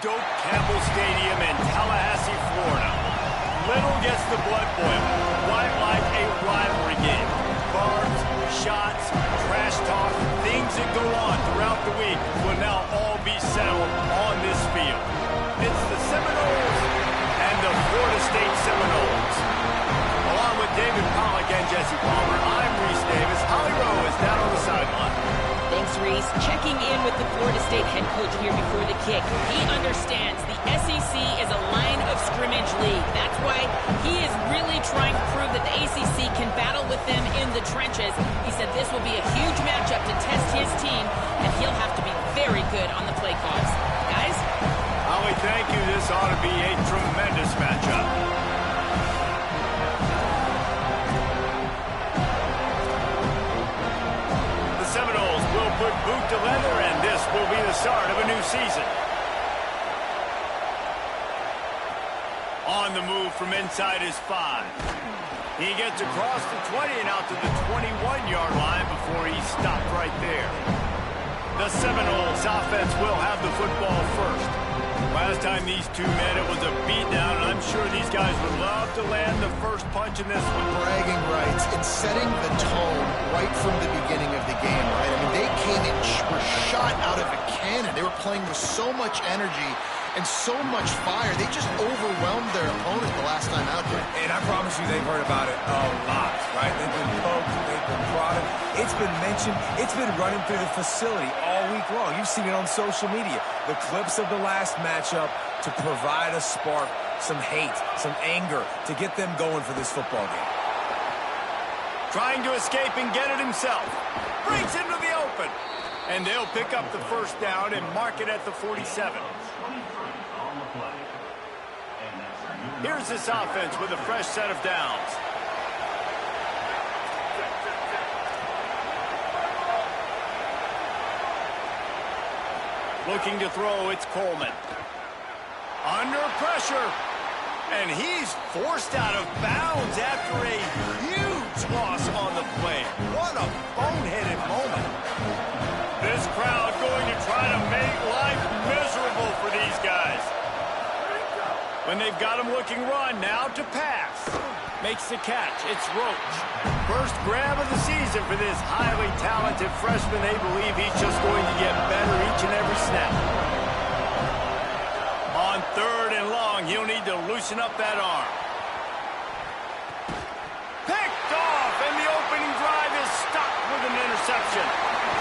Doak Campbell Stadium in Tallahassee, Florida. Little gets the blood boiling, right like a rivalry game. Barbs, shots, trash talk, things that go on throughout the week will now all be settled on this field. It's the Seminoles and the Florida State Seminoles. Along with David Pollack and Jesse Palmer, I'm Reese Davis. Holly Rowe is down on the sideline. Thanks, Reese. Checking in with the Florida State head coach here before the kick. He understands the SEC is a line of scrimmage league. That's why he is really trying to prove that the ACC can battle with them in the trenches. He said this will be a huge matchup to test his team, and he'll have to be very good on the play calls. Guys? Holly, thank you. This ought to be a tremendous matchup. The Seminoles will put boot to leather, and this will be the start of a new season. On the move from inside his 5. He gets across the 20 and out to the 21-yard line before he stopped right there. The Seminoles offense will have the football first. Last time these two met, it was a beatdown, and I'm sure these guys would love to land the first punch in this one. Bragging rights. It's setting the tone right from the beginning of the game, right? I mean, they came in, were shot out of a cannon. They were playing with so much energy and so much fire. They just overwhelmed their opponent the last time out there. And I promise you they've heard about it a lot, right? They've been poked, they've been prodded. It's been mentioned. It's been running through the facility all week long. You've seen it on social media. The clips of the last matchup to provide a spark, some hate, some anger to get them going for this football game. Trying to escape and get it himself. Breaks into the open. And they'll pick up the first down and mark it at the 47. Here's this offense with a fresh set of downs. Looking to throw, it's Coleman. Under pressure. And he's forced out of bounds after a huge loss on the play. What a boneheaded moment. This crowd going to try to make life miserable for these guys. When they've got him looking run, now to pass. Makes the catch. It's Roach. First grab of the season for this highly talented freshman. They believe he's just going to get better each and every snap. On 3rd and long, he'll need to loosen up that arm. Picked off, and the opening drive is stopped with an interception.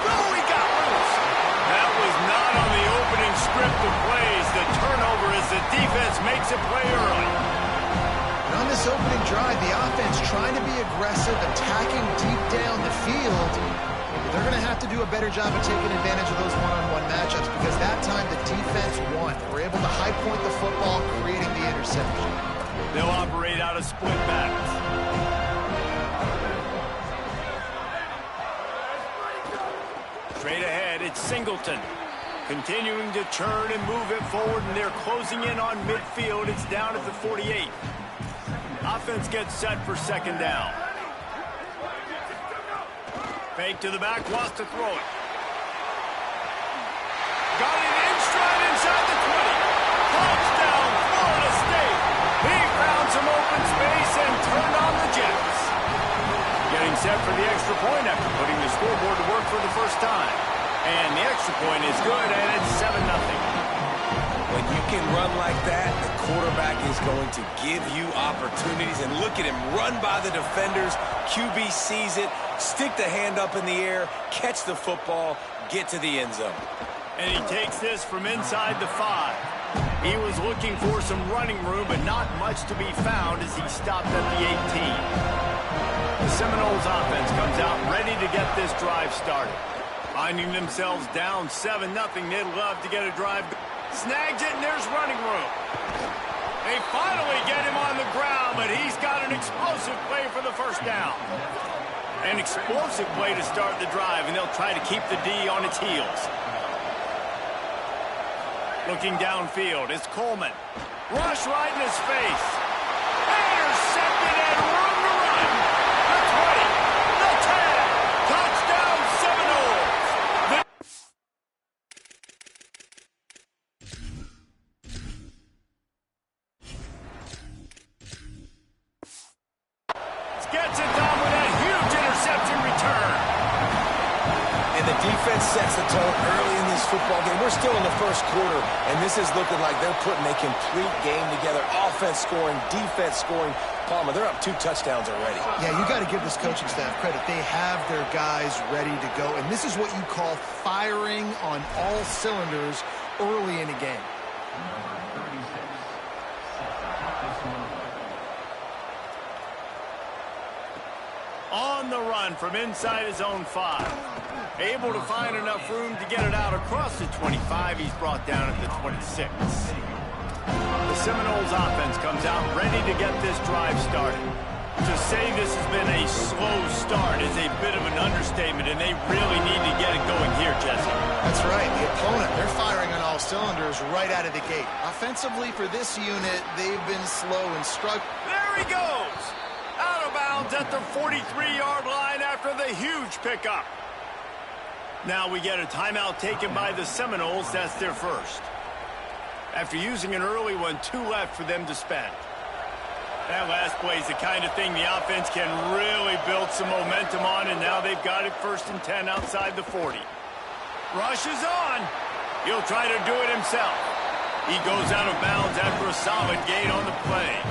Oh, he got loose. That was not on the opening script of plays. The turnover as the defense makes a play early. And on this opening drive, the offense trying to be aggressive, attacking deep down the field. They're going to have to do a better job of taking advantage of those one-on-one matchups because that time the defense won. They were able to high point the football, creating the interception. They'll operate out of split backs. Straight ahead, it's Singleton. Continuing to churn and move it forward, and they're closing in on midfield. It's down at the 48. Offense gets set for 2nd down. Fake to the back, wants to throw it. Got it in stride inside the 20. Touchdown, Florida State. He found some open space and turned on the Jets. Getting set for the extra point after putting the scoreboard to work for the first time. And the extra point is good, and it's 7-0. When you can run like that, the quarterback is going to give you opportunities. And look at him run by the defenders. QB sees it, stick the hand up in the air, catch the football, get to the end zone. And he takes this from inside the 5. He was looking for some running room, but not much to be found as he stopped at the 18. The Seminoles offense comes out ready to get this drive started. Finding themselves down 7-0, they'd love to get a drive. Snags it, and there's running room. They finally get him on the ground, but he's got an explosive play for the first down. An explosive play to start the drive, and they'll try to keep the D on its heels. Looking downfield, it's Coleman. Rush right in his face. Intercepted and room to run. The 20, the 10, touchdown Seminoles. Gets it done with a huge interception return. And the defense sets the tone early in this football game. We're still in the first quarter, and this is looking like they're putting a complete game together. Offense scoring, defense scoring. Palmer, they're up 2 touchdowns already. Yeah, you got to give this coaching staff credit. They have their guys ready to go, and this is what you call firing on all cylinders early in a game. On the run from inside his own 5. Able to find enough room to get it out across the 25. He's brought down at the 26. The Seminoles offense comes out ready to get this drive started. To say this has been a slow start is a bit of an understatement, and they really need to get it going here, Jesse. That's right. The opponent, they're firing on all cylinders right out of the gate. Offensively, for this unit, they've been slow and struggling. There he goes! Out of bounds at the 43-yard line after the huge pickup. Now we get a timeout taken by the Seminoles. That's their first. After using an early one, 2 left for them to spend. That last play is the kind of thing the offense can really build some momentum on, and now they've got it 1st and 10 outside the 40. Rush is on. He'll try to do it himself. He goes out of bounds after a solid gain on the play.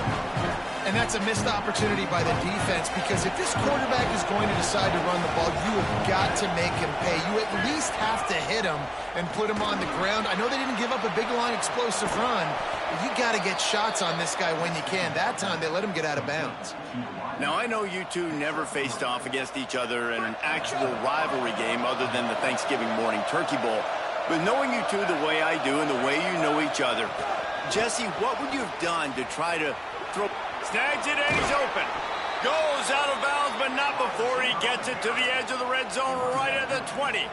And that's a missed opportunity by the defense, because if this quarterback is going to decide to run the ball, you have got to make him pay. You at least have to hit him and put him on the ground. I know they didn't give up a big line explosive run, but you got to get shots on this guy when you can. That time they let him get out of bounds. Now, I know you two never faced off against each other in an actual rivalry game other than the Thanksgiving morning Turkey Bowl. But knowing you two the way I do and the way you know each other, Jesse, what would you have done to try to throw... Snags it and he's open. Goes out of bounds, but not before he gets it to the edge of the red zone right at the 20.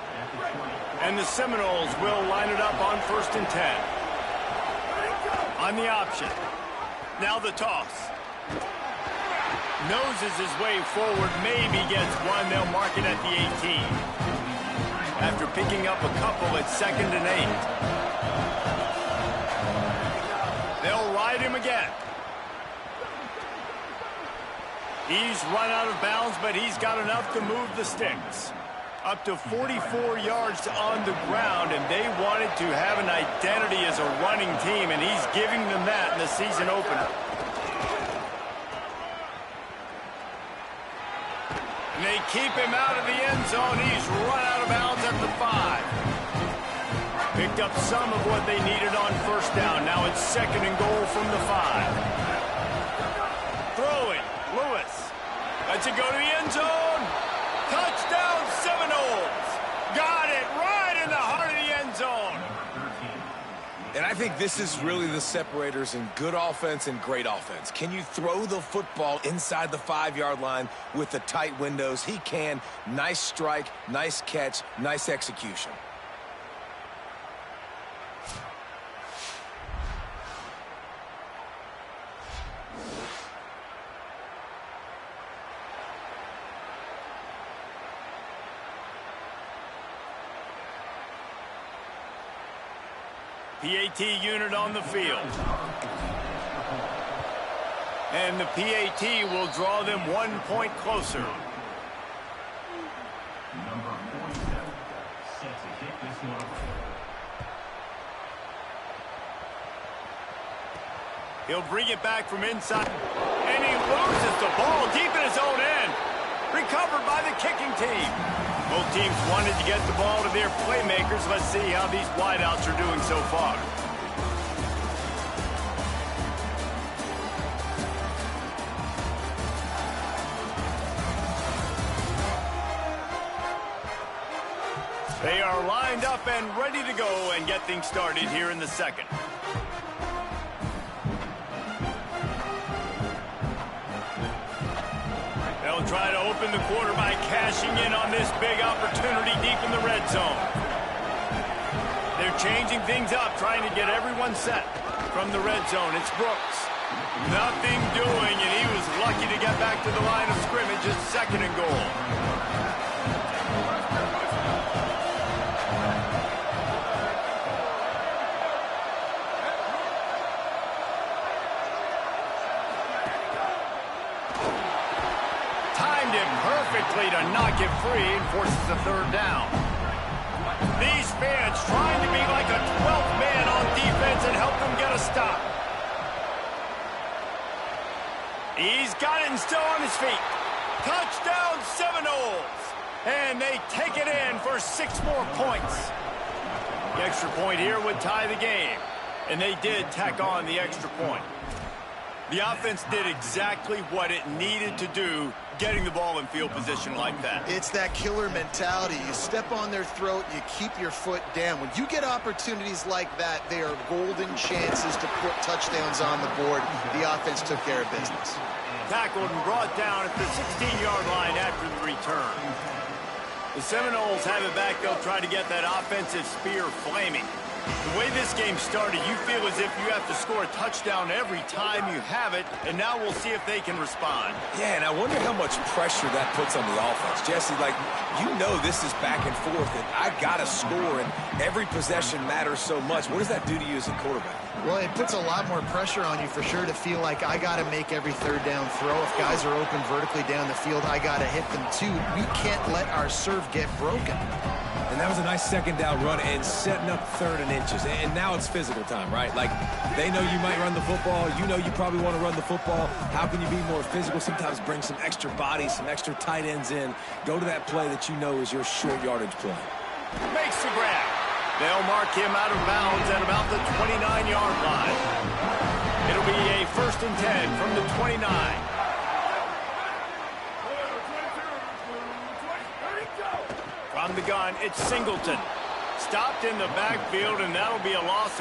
And the Seminoles will line it up on 1st and 10. On the option. Now the toss. Noses his way forward, maybe gets one. They'll mark it at the 18. After picking up a couple at 2nd and 8. They'll ride him again. He's run out of bounds, but he's got enough to move the sticks. Up to 44 yards on the ground, and they wanted to have an identity as a running team, and he's giving them that in the season opener. And they keep him out of the end zone. He's run out of bounds at the 5. Picked up some of what they needed on 1st down. Now it's 2nd and goal from the 5. Throwing. Lewis. Lets it go to the end zone. Touchdown, Seminoles. Got it right in the heart of the end zone. And I think this is really the separators in good offense and great offense. Can you throw the football inside the 5-yard line with the tight windows? He can. Nice strike, nice catch, nice execution. PAT unit on the field. And the PAT will draw them 1 point closer. He'll bring it back from inside. And he loses the ball deep in his own end. Recovered by the kicking team. Both teams wanted to get the ball to their playmakers. Let's see how these wideouts are doing so far. They are lined up and ready to go and get things started here in the 2nd. They'll try to open the quarter by cashing in on this big opportunity deep in the red zone. They're changing things up, trying to get everyone set from the red zone. It's Brooks. Nothing doing, and he was lucky to get back to the line of scrimmage. It's 2nd and goal. perfectly to knock it free and forces the third down. These fans trying to be like a 12th man on defense and help them get a stop. He's got it and still on his feet. Touchdown Seminoles! And they take it in for 6 more points. The extra point here would tie the game. And they did tack on the extra point. The offense did exactly what it needed to do, getting the ball in field position like that. It's that killer mentality. You step on their throat, you keep your foot down. When you get opportunities like that, they are golden chances to put touchdowns on the board. The offense took care of business. Tackled and brought down at the 16-yard line after the return. The Seminoles have it back. They'll try to get that offensive spear flaming. The way this game started, you feel as if you have to score a touchdown every time you have it, and now we'll see if they can respond. Yeah, and I wonder how much pressure that puts on the offense. Jesse, like, you know this is back and forth, and I got to score, and every possession matters so much. What does that do to you as a quarterback? Well, it puts a lot more pressure on you for sure to feel like I got to make every third down throw. If guys are open vertically down the field, I got to hit them too. We can't let our serve get broken. And that was a nice second down run and setting up 3rd and inches. And now it's physical time, right? Like, they know you might run the football. You know you probably want to run the football. How can you be more physical? Sometimes bring some extra bodies, some extra tight ends in. Go to that play that you know is your short yardage play. Makes the grab. They'll mark him out of bounds at about the 29-yard line. It'll be a 1st and 10 from the 29. From the gun, it's Singleton. Stopped in the backfield, and that'll be a loss.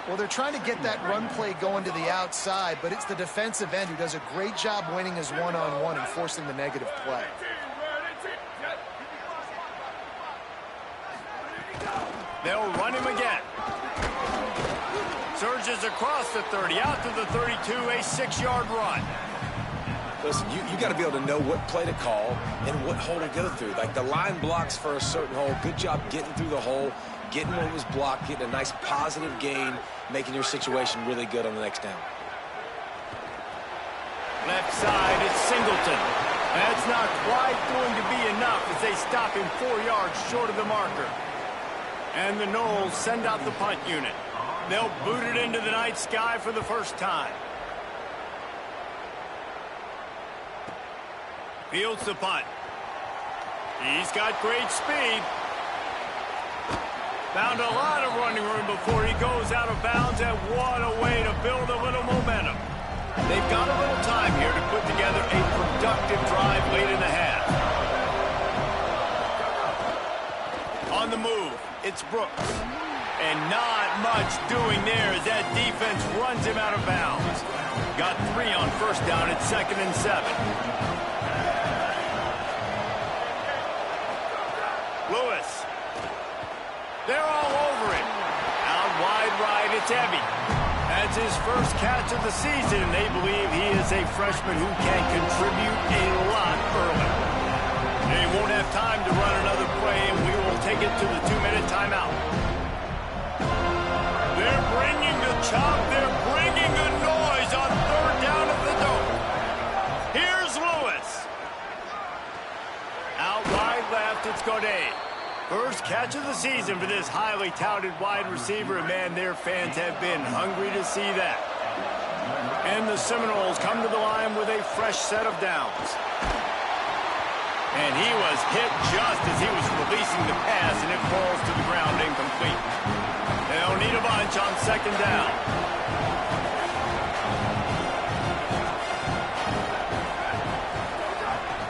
Well, they're trying to get that run play going to the outside, but it's the defensive end who does a great job winning his one-on-one and forcing the negative play. They'll run him again. Surges across the 30, out to the 32, a 6-yard run. Listen, you got to be able to know what play to call and what hole to go through. Like the line blocks for a certain hole. Good job getting through the hole, getting what was blocked, getting a nice positive gain, making your situation really good on the next down. Left side, it's Singleton. That's not quite going to be enough as they stop him 4 yards short of the marker. And the Noles send out the punt unit. They'll boot it into the night sky for the first time. Fields the punt. He's got great speed. Found a lot of running room before he goes out of bounds, and what a way to build a little momentum. They've got a little time here to put together a productive drive late in the half. On the move, it's Brooks. And not much doing there as that defense runs him out of bounds. Got 3 on first down at 2nd and 7. Lewis. They're all over it. Out wide right, it's Ebby. That's his first catch of the season. They believe he is a freshman who can contribute a lot early. They won't have time to run another play, and we will take it to the 2-minute timeout. They're bringing the chop. They're bringing the noise on 3rd down at the Dome. Here's Lewis. Out wide left, it's Godet. First catch of the season for this highly touted wide receiver, and man, their fans have been hungry to see that. And the Seminoles come to the line with a fresh set of downs. And he was hit just as he was releasing the pass, and it falls to the ground incomplete. They'll need a bunch on 2nd down.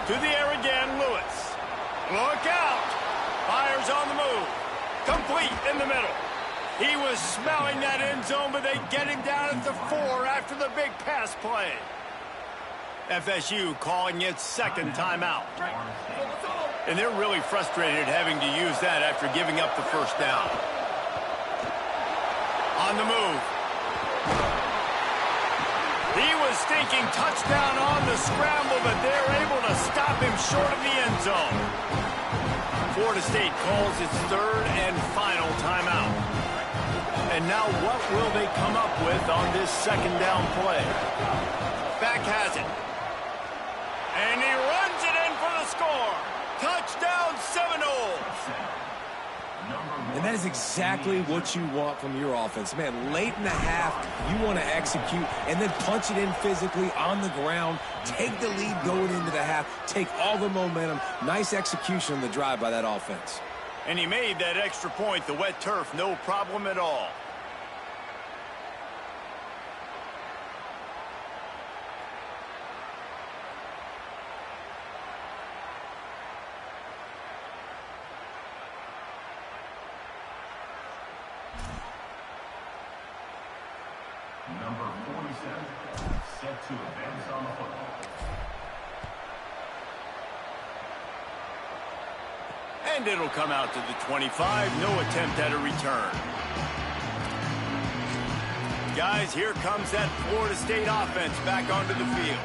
To the air again, Lewis. Look out! Fires on the move. Complete in the middle. He was smelling that end zone, but they get him down at the 4 after the big pass play. FSU calling its 2nd timeout. And they're really frustrated having to use that after giving up the first down. On the move. He was thinking touchdown on the scramble, but they're able to stop him short of the end zone. Florida State calls its 3rd and final timeout. And now what will they come up with on this 2nd down play? Back has it. And he runs it in for the score. Touchdown Seminoles. And that is exactly what you want from your offense. Man, late in the half, you want to execute and then punch it in physically on the ground. Take the lead going into the half. Take all the momentum. Nice execution on the drive by that offense. And he made that extra point, the wet turf, no problem at all. Number 47, set to advance on the football. And it'll come out to the 25. No attempt at a return. Guys, here comes that Florida State offense back onto the field.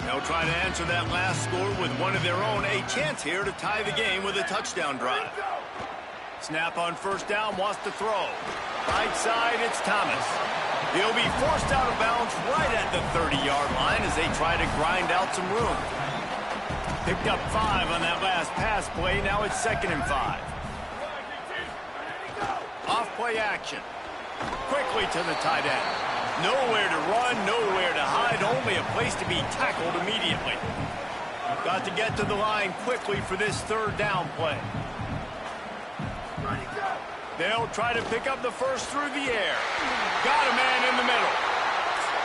They'll try to answer that last score with one of their own. A chance here to tie the game with a touchdown drive. Snap on first down, wants to throw. Right side, it's Thomas. He'll be forced out of bounds right at the 30-yard line as they try to grind out some room. Picked up 5 on that last pass play. Now it's 2nd and 5. Off play action. Quickly to the tight end. Nowhere to run, nowhere to hide, only a place to be tackled immediately. Got to get to the line quickly for this 3rd down play. They'll try to pick up the first through the air. Got a man in the middle.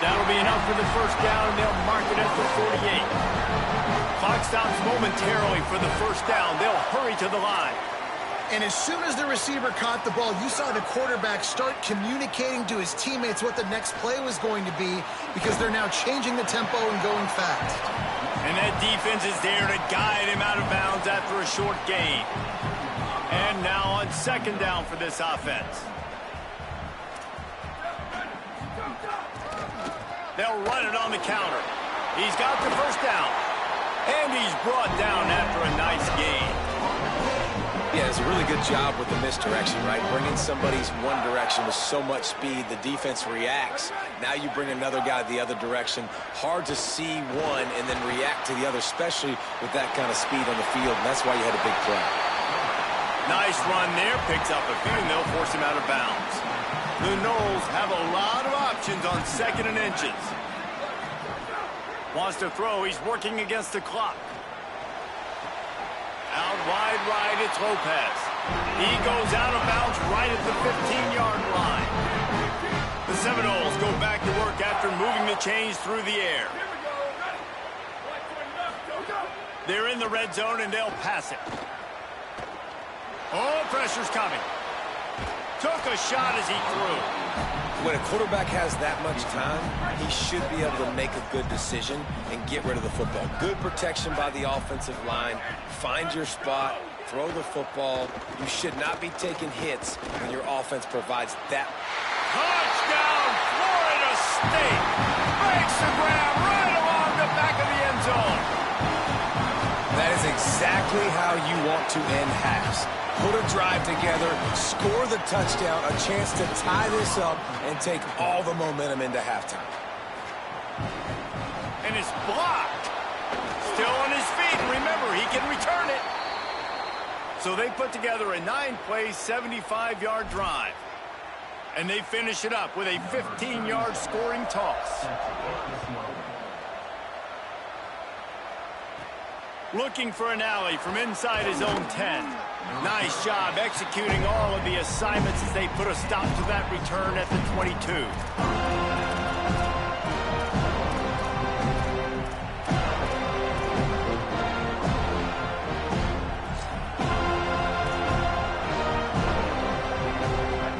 That'll be enough for the first down, and they'll mark it at the 48. Clock stops momentarily for the first down. They'll hurry to the line. And as soon as the receiver caught the ball, you saw the quarterback start communicating to his teammates what the next play was going to be, because they're now changing the tempo and going fast. And that defense is there to guide him out of bounds after a short gain. And now on second down for this offense. They'll run it on the counter. He's got the first down. And he's brought down after a nice gain. Yeah, it's a really good job with the misdirection, right? Bringing somebody's one direction with so much speed, the defense reacts. Now you bring another guy the other direction. Hard to see one and then react to the other, especially with that kind of speed on the field, and that's why you had a big play. Nice run there. Picks up a few, and they'll force him out of bounds. The Noles have a lot of options on second and inches. Wants to throw. He's working against the clock. Out wide right, it's Lopez. He goes out of bounds right at the 15-yard line. The Seminoles go back to work after moving the chains through the air. They're in the red zone, and they'll pass it. Oh, pressure's coming. Took a shot as he threw. When a quarterback has that much time, he should be able to make a good decision and get rid of the football. Good protection by the offensive line. Find your spot, throw the football. You should not be taking hits when your offense provides that. Touchdown, Florida State. Breaks the ground right along the back of the end zone. That is exactly how you want to end halves. Put a drive together, score the touchdown, a chance to tie this up, and take all the momentum into halftime. And it's blocked. Still on his feet, and remember, he can return it. So they put together a 9-play, 75-yard drive. And they finish it up with a 15-yard scoring toss. Looking for an alley from inside his own 10. Nice job executing all of the assignments as they put a stop to that return at the 22.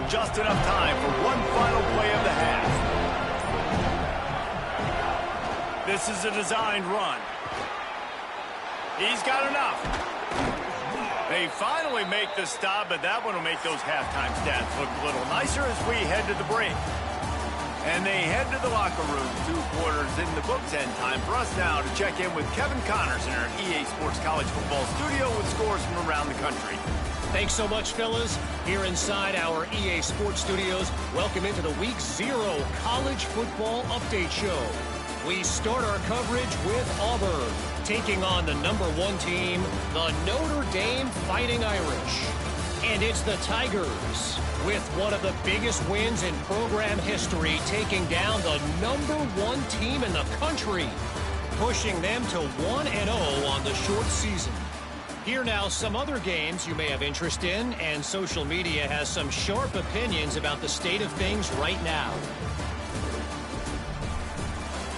Just enough time for one final play of the half. This is a designed run. He's got enough. They finally make the stop, but that one will make those halftime stats look a little nicer as we head to the break. And they head to the locker room. 2 quarters in the books, and time for us now to check in with Kevin Connors in our EA Sports College Football studio with scores from around the country. Thanks so much, fellas. Here inside our EA Sports studios, welcome into the Week 0 College Football Update Show. We start our coverage with Auburn, taking on the #1 team, the Notre Dame Fighting Irish. And it's the Tigers, with one of the biggest wins in program history, taking down the #1 team in the country, pushing them to 1-0 on the short season. Here now, some other games you may have interest in, and social media has some sharp opinions about the state of things right now.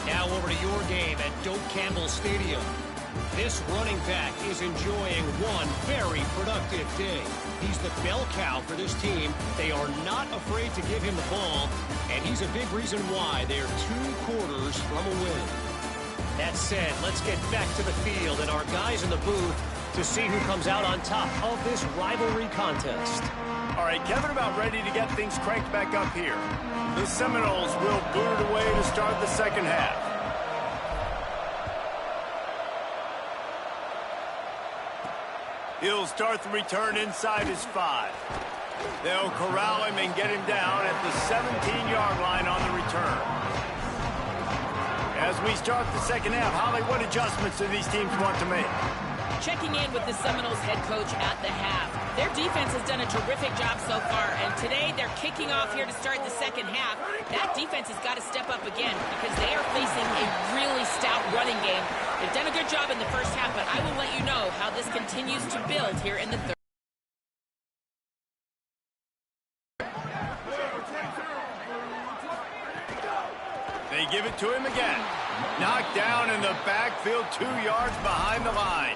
Now over to your game at Doak Campbell Stadium. This running back is enjoying one very productive day. He's the bell cow for this team. They are not afraid to give him the ball, and he's a big reason why they're 2 quarters from a win. That said, let's get back to the field and our guys in the booth to see who comes out on top of this rivalry contest. All right, Kevin, about ready to get things cranked back up here. The Seminoles will boot it away to start the second half. He'll start the return inside his 5. They'll corral him and get him down at the 17-yard line on the return. As we start the second half, Holly, what adjustments do these teams want to make? Checking in with the Seminoles head coach at the half. Their defense has done a terrific job so far, and today they're kicking off here to start the second half. That defense has got to step up again because they are facing a really stout running game. They've done a good job in the first half, but I will let you know how this continues to build here in the third. They give it to him again. Knocked down in the backfield, 2 yards behind the line.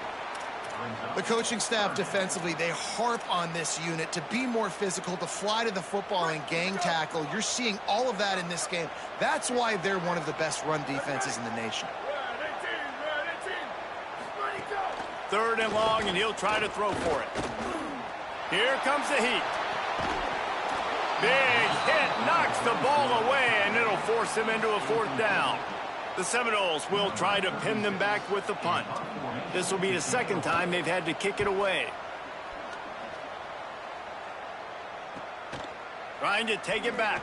The coaching staff defensively, they harp on this unit to be more physical, to fly to the football and gang tackle. You're seeing all of that in this game. That's why they're one of the best run defenses in the nation. 3rd and long, and he'll try to throw for it. Here comes the heat. Big hit, knocks the ball away, and it'll force him into a 4th down. The Seminoles will try to pin them back with the punt. This will be the 2nd time they've had to kick it away. Trying to take it back.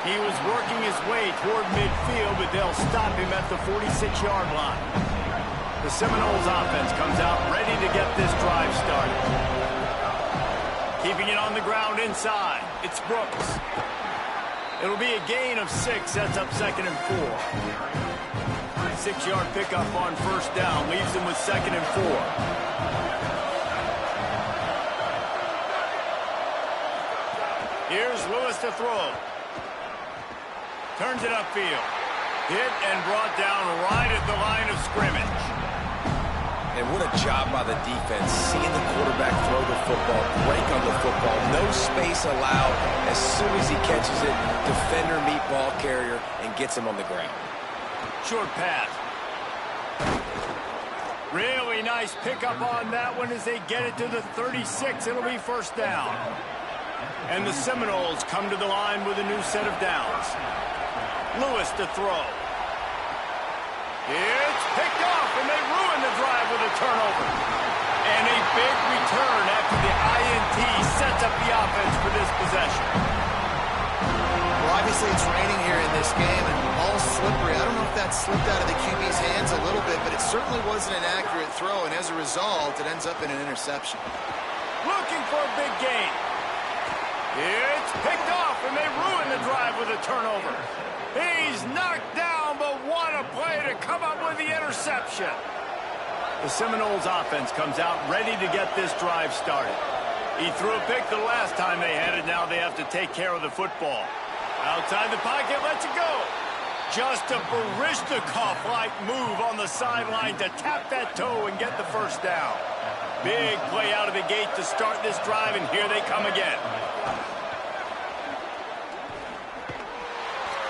He was working his way toward midfield, but they'll stop him at the 46-yard line. The Seminoles offense comes out ready to get this drive started. Keeping it on the ground inside. It's Brooks. It'll be a gain of 6. Sets up 2nd and 4. 6-yard pickup on 1st down. Leaves him with 2nd and 4. Here's Lewis to throw. Turns it upfield. Hit and brought down right at the line of scrimmage. And what a job by the defense, seeing the quarterback throw the football, break on the football, no space allowed. As soon as he catches it, defender meet ball carrier and gets him on the ground. Short pass. Really nice pickup on that one as they get it to the 36. It'll be 1st down. And the Seminoles come to the line with a new set of downs. Lewis to throw. It's picked off, and they ruin the drive with a turnover. And a big return after the INT sets up the offense for this possession. Well, obviously it's raining here in this game, and the ball's slippery. I don't know if that slipped out of the QB's hands a little bit, but it certainly wasn't an accurate throw, and as a result, it ends up in an interception. Looking for a big gain. It's picked off, and they ruin the drive with a turnover. He's knocked down, but what a play to come up with the interception. The Seminoles offense comes out ready to get this drive started. He threw a pick the last time they had it. Now they have to take care of the football. Outside the pocket, lets it go. Just a Barishnikov-like move on the sideline to tap that toe and get the 1st down. Big play out of the gate to start this drive, and here they come again.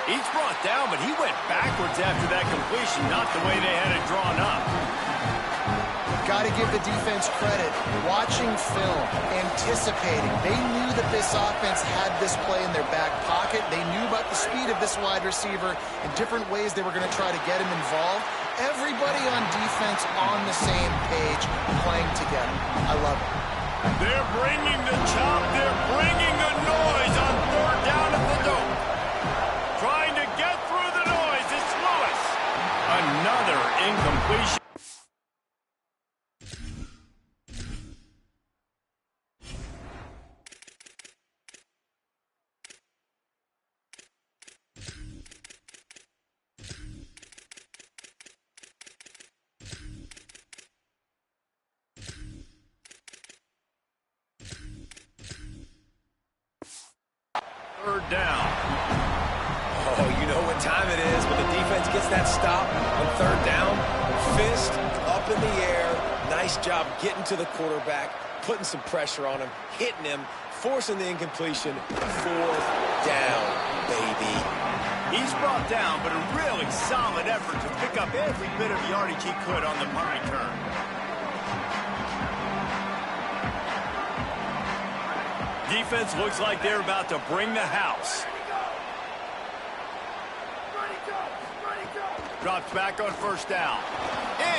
He's brought down, but he went backwards after that completion, not the way they had it drawn up. Got to give the defense credit. Watching film, anticipating. They knew that this offense had this play in their back pocket. They knew about the speed of this wide receiver and different ways they were going to try to get him involved. Everybody on defense on the same page, playing together. I love it. They're bringing the chop. They're bringing the noise on 3rd down at the dope. Trying to get through the noise. It's Lewis. Another incompletion. Third down. Oh, you know what time it is when the defense gets that stop on 3rd down. Fist up in the air. Nice job getting to the quarterback, putting some pressure on him, hitting him, forcing the incompletion. 4th down, baby. He's brought down, but a really solid effort to pick up every bit of yardage he could on the punt return. Defense looks like they're about to bring the house. Drops back on 1st down.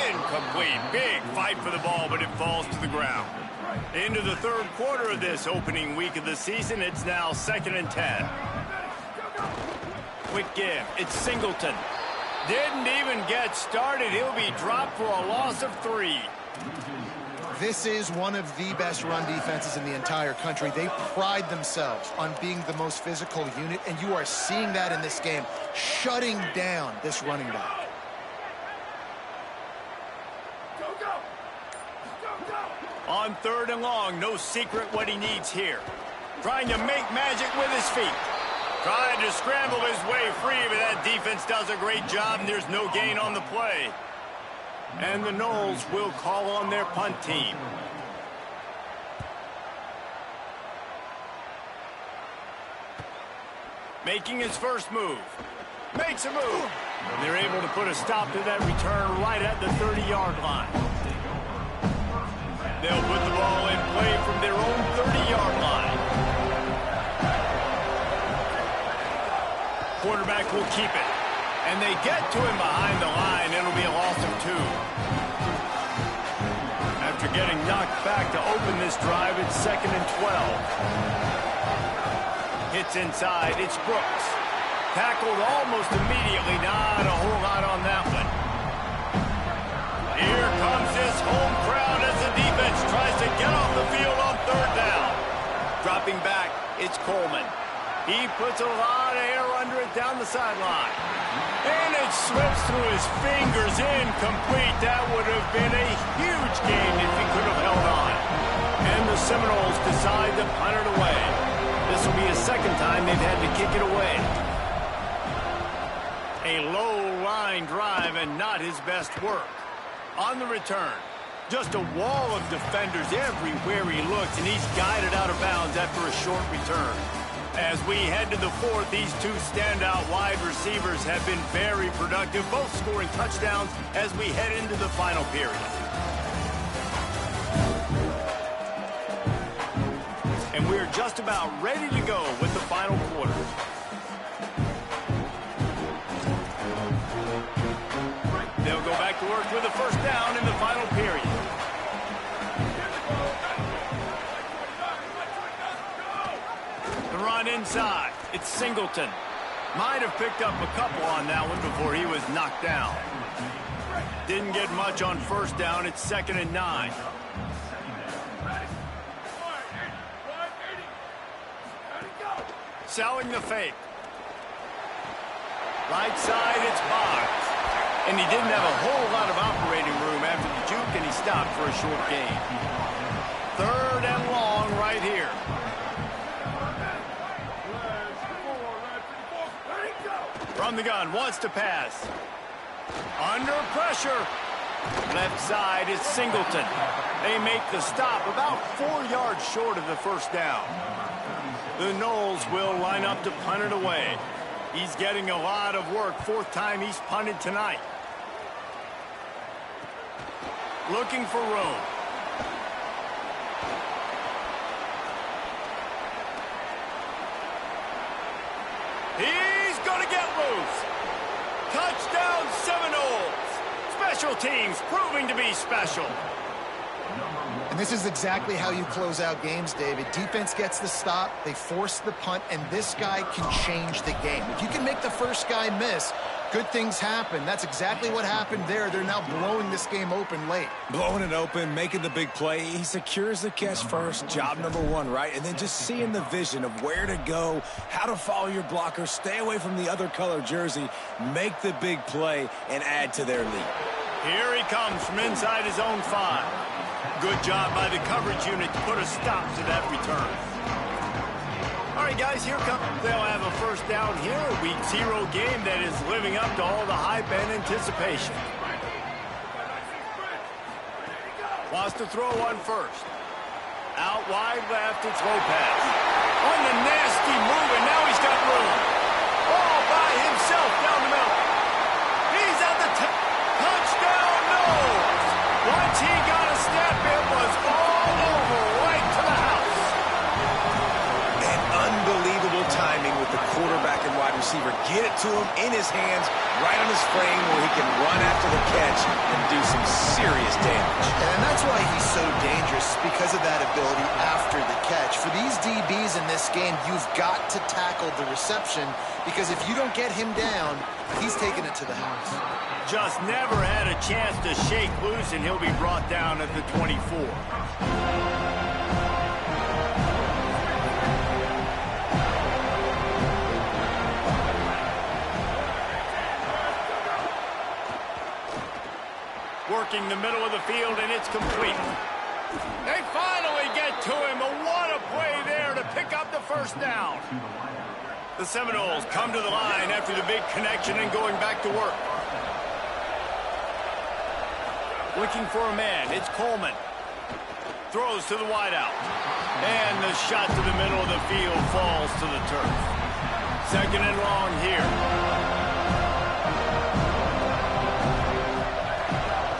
Incomplete. Big fight for the ball, but it falls to the ground. Into the 3rd quarter of this opening week of the season, it's now 2nd and 10. Quick give. It's Singleton. Didn't even get started. He'll be dropped for a loss of 3. This is one of the best run defenses in the entire country. They pride themselves on being the most physical unit, and you are seeing that in this game, shutting down this running back. On 3rd and long, no secret what he needs here. Trying to make magic with his feet. Trying to scramble his way free, but that defense does a great job, and there's no gain on the play. And the Noles will call on their punt team. Making his first move. Makes a move. They're able to put a stop to that return right at the 30-yard line. They'll put the ball in play from their own 30-yard line. Quarterback will keep it. And they get to him behind the line. It'll be a loss of 2. After getting knocked back to open this drive, it's 2nd and 12. Hits inside. It's Brooks. Tackled almost immediately. Not a whole lot on that one. Here comes this home crowd as the defense tries to get off the field on 3rd down. Dropping back, it's Coleman. He puts a lot of air under it down the sideline. And it slips through his fingers, incomplete. That would have been a huge gain if he could have held on. And the Seminoles decide to punt it away. This will be a 2nd time they've had to kick it away. A low-line drive and not his best work. On the return, just a wall of defenders everywhere he looks, and he's guided out of bounds after a short return. As we head to the 4th, these 2 standout wide receivers have been very productive, both scoring touchdowns as we head into the final period. And we're just about ready to go with the final quarter. They'll go back to work with a 1st down in the final period. The run inside. It's Singleton. Might have picked up a couple on that one before he was knocked down. Didn't get much on 1st down. It's 2nd and 9. Selling the fake. Right side, it's Boggs. And he didn't have a whole lot of operating room after the juke, and he stopped for a short gain. 3rd and long right here. From the gun, wants to pass. Under pressure. Left side is Singleton. They make the stop about 4 yards short of the 1st down. The Noles will line up to punt it away. He's getting a lot of work. 4th time he's punted tonight. Looking for room. He's going to get loose. Touchdown Seminoles. Special teams proving to be special. And this is exactly how you close out games, David. Defense gets the stop, they force the punt, and this guy can change the game. If you can make the 1st guy miss, good things happen. That's exactly what happened there. They're now blowing this game open late. Blowing it open, making the big play. He secures the catch first, job number 1, right? And then just seeing the vision of where to go, how to follow your blocker, stay away from the other color jersey, make the big play, and add to their lead. Here he comes from inside his own 5. Good job by the coverage unit to put a stop to that return. All right, guys, here comes. They'll have a 1st down here, a Week 0 game that is living up to all the hype and anticipation. Wants to throw one first. Out wide left, it's Lopez. On the nasty move, and now he's got room. All by himself down the middle. He's at the touchdown, no! Once he got a step, it was all over, right to the house. And unbelievable timing with the quarterback and wide receiver. Get it to him in his hands, right on his frame where he can run after the catch and do some serious damage. And that's why he's so dangerous, because of that ability after the catch. For these DBs in this game, you've got to tackle the reception, because if you don't get him down, he's taking it to the house. Just never had a chance to shake loose, and he'll be brought down at the 24. Working the middle of the field, and it's complete. They finally get to him. What a play there to pick up the 1st down. The Seminoles come to the line after the big connection and going back to work. Looking for a man. It's Coleman. Throws to the wideout. And the shot to the middle of the field falls to the turf. 2nd and long here.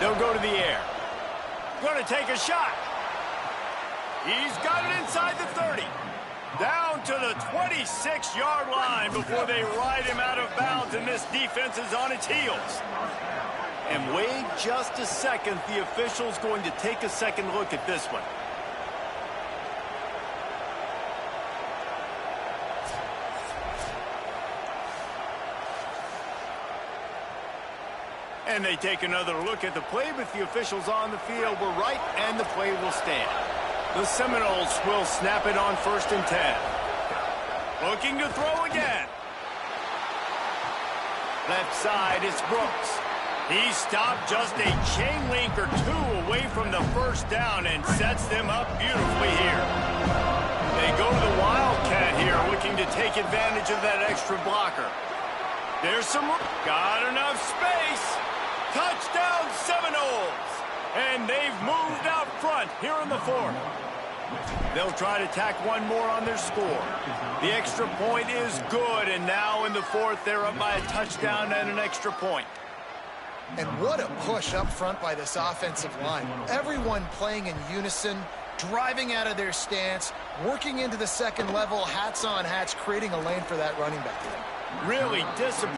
They'll go to the air. Going to take a shot. He's got it inside the 30. Down to the 26-yard line before they ride him out of bounds, and this defense is on its heels. And wait just a second. The official's going to take a second look at this one. And they take another look at the play, but the officials on the field were right, and the play will stand. The Seminoles will snap it on 1st and 10. Looking to throw again. Left side is Brooks. He stopped just a chain link or two away from the 1st down and sets them up beautifully here. They go to the Wildcat here, looking to take advantage of that extra blocker. There's some... Got enough space. Touchdown Seminoles. And they've moved out front here in the 4th. They'll try to tack one more on their score. The extra point is good, and now in the 4th, they're up by a touchdown and an extra point. And what a push up front by this offensive line. Everyone playing in unison, driving out of their stance, working into the 2nd level, hats on hats, creating a lane for that running back. Really disappointing.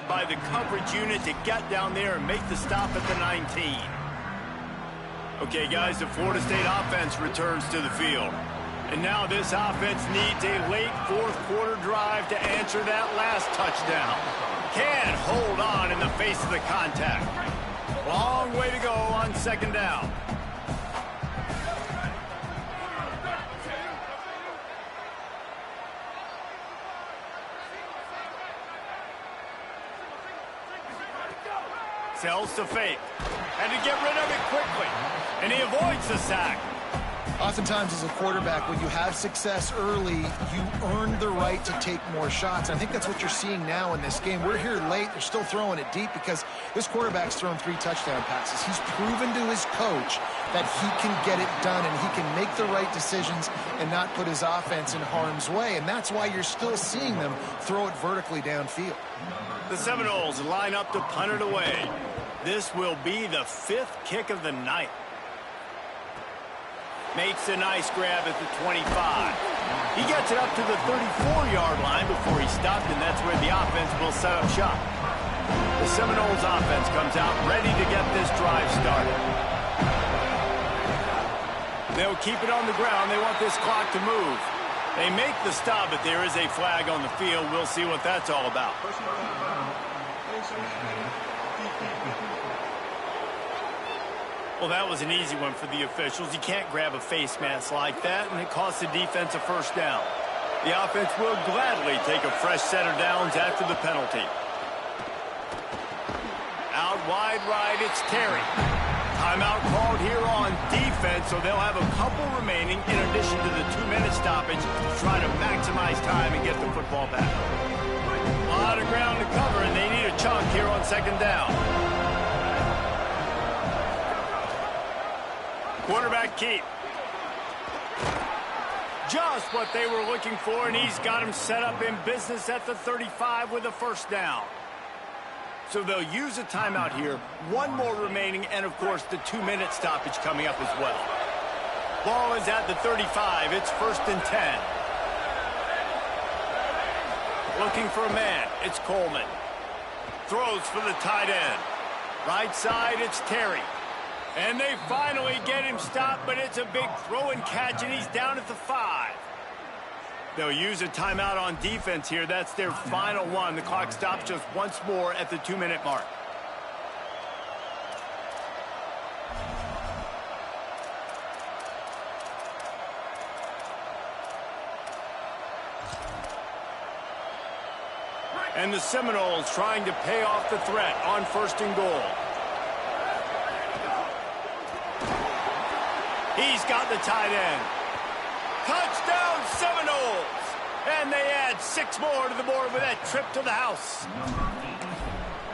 By the coverage unit to get down there and make the stop at the 19. Okay, guys, the Florida State offense returns to the field. And now this offense needs a late 4th quarter drive to answer that last touchdown. Can't hold on in the face of the contact. Long way to go on second down. Sells to fake. And to get rid of it quickly. And he avoids the sack. Oftentimes as a quarterback, when you have success early, you earn the right to take more shots. I think that's what you're seeing now in this game. We're here late. They're still throwing it deep because this quarterback's thrown 3 touchdown passes. He's proven to his coach that he can get it done and he can make the right decisions and not put his offense in harm's way. And that's why you're still seeing them throw it vertically downfield. The Seminoles line up to punt it away. This will be the 5th kick of the night. Makes a nice grab at the 25. He gets it up to the 34-yard line before he stopped, and that's where the offense will set up shop. The Seminoles offense comes out ready to get this drive started. They'll keep it on the ground. They want this clock to move. They make the stop, but there is a flag on the field. We'll see what that's all about. Well, that was an easy one for the officials. You can't grab a face mask like that, and it costs the defense a first down. The offense will gladly take a fresh set of downs after the penalty. Out wide right, it's Terry. Timeout called here on defense, so they'll have a couple remaining in addition to the 2-minute stoppage to try to maximize time and get the football back. A lot of ground to cover, and they need a chunk here on second down. Quarterback keep. Just what they were looking for, and he's got him set up in business at the 35 with a first down. So they'll use a timeout here. One more remaining, and of course the 2-minute stoppage coming up as well. Ball is at the 35. It's 1st and 10. Looking for a man. It's Coleman. Throws for the tight end. Right side, it's Terry. And they finally get him stopped, but it's a big throw and catch, and he's down at the 5. They'll use a timeout on defense here. That's their final one. The clock stops just once more at the 2-minute mark. And the Seminoles trying to pay off the threat on 1st and goal. He's got the tight end. Touchdown, Seminoles! And they add 6 more to the board with that trip to the house.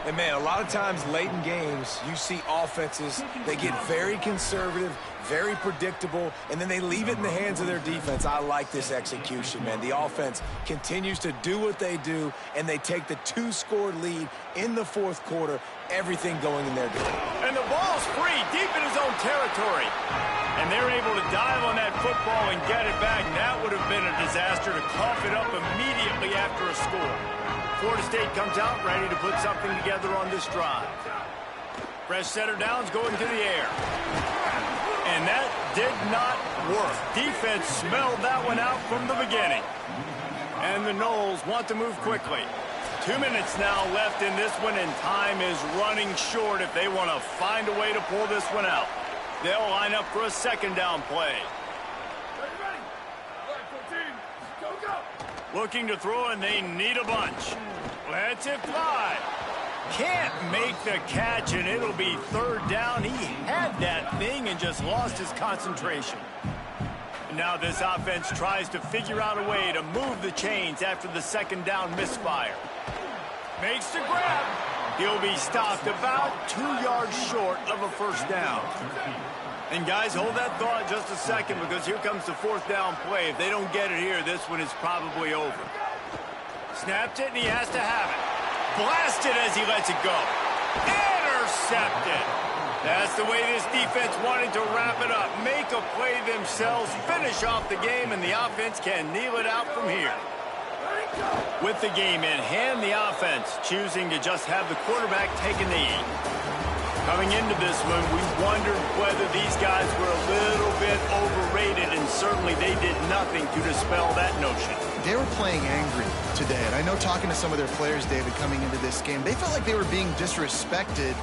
And, man, a lot of times late in games, you see offenses, they get very conservative, very predictable, and then they leave it in the hands of their defense. I like this execution, man. The offense continues to do what they do, and they take the 2-score lead in the 4th quarter, everything going in their direction. And the ball's free, deep in his own territory. And they're able to dive on that football and get it back. That would have been a disaster to cough it up immediately after a score. Florida State comes out ready to put something together on this drive. Fresh set of downs going to the air. And that did not work. Defense smelled that one out from the beginning. And the Noles want to move quickly. 2 minutes now left in this one, and time is running short if they want to find a way to pull this one out. They'll line up for a second down play. Looking to throw, and they need a bunch. Lets it fly. Can't make the catch, and it'll be 3rd down. He had that thing and just lost his concentration. Now this offense tries to figure out a way to move the chains after the second down misfire. Makes the grab. He'll be stopped about 2 yards short of a first down. And guys, hold that thought just a second, because here comes the 4th down play. If they don't get it here, this one is probably over. Snaps it, and he has to have it. Blasted as he lets it go. Intercepted. That's the way this defense wanted to wrap it up. Make a play themselves, finish off the game, and the offense can kneel it out from here. With the game in hand, the offense choosing to just have the quarterback take a knee. Coming into this one, we wondered whether these guys were a little bit overrated, and certainly they did nothing to dispel that notion. They were playing angry today, and I know talking to some of their players, David, coming into this game, they felt like they were being disrespected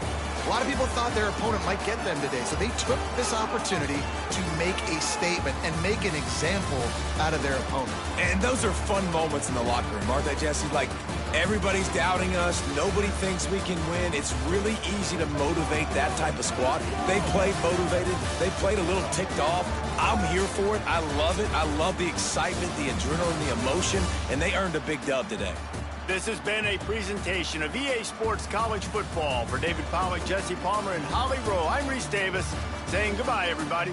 A lot of people thought their opponent might get them today, so they took this opportunity to make a statement and make an example out of their opponent. And those are fun moments in the locker room, aren't they, Jesse? Like, everybody's doubting us. Nobody thinks we can win. It's really easy to motivate that type of squad. They played motivated. They played a little ticked off. I'm here for it. I love it. I love the excitement, the adrenaline, the emotion, and they earned a big dub today. This has been a presentation of EA Sports College Football. For David Pollack, Jesse Palmer, and Holly Rowe, I'm Reese Davis saying goodbye, everybody.